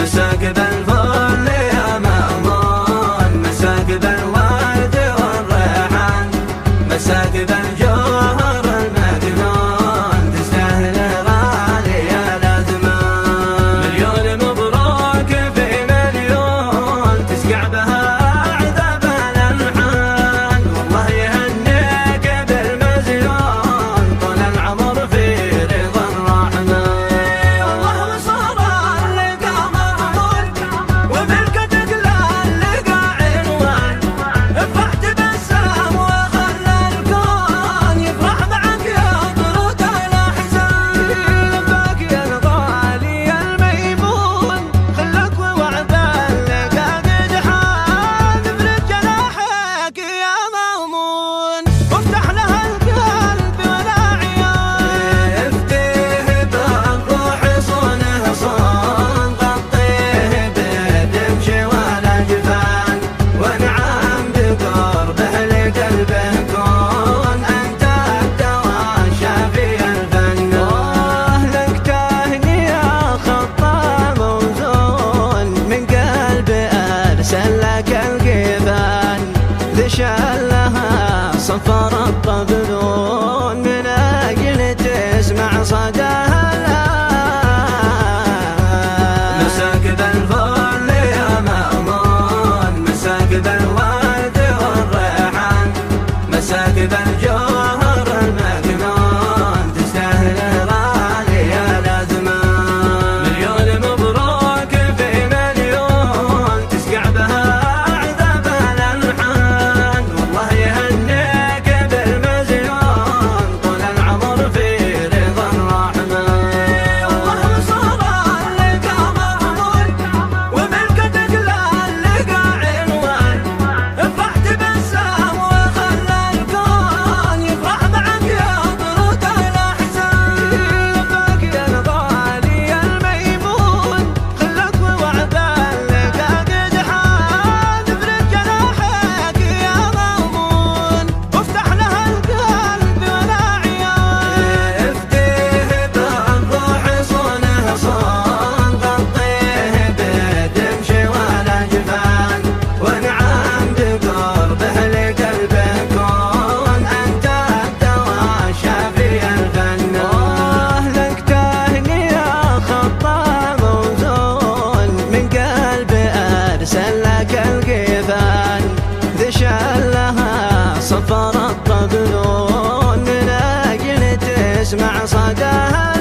مساكب الفل يا مأمون، مساكب الورد والريحان، مساكب الجوهر المكنون، تستاهل غالي الأثمان. مليون مبروك في مليون تسقع بها عذاب الألحان، والله يهنيك بالمزيون طول العمر في رضا الرحمن. شالها صفر الطبلون من أجل تسمع صداها. مساكب الفل يا مأمون، مساكب الورد والريحان، مساكب الجوهر المكنون، تستاهل غالي الأثمان. مليون مبروك في مليون تسقع بها صفر الطبلون من أجل تسمع صداها.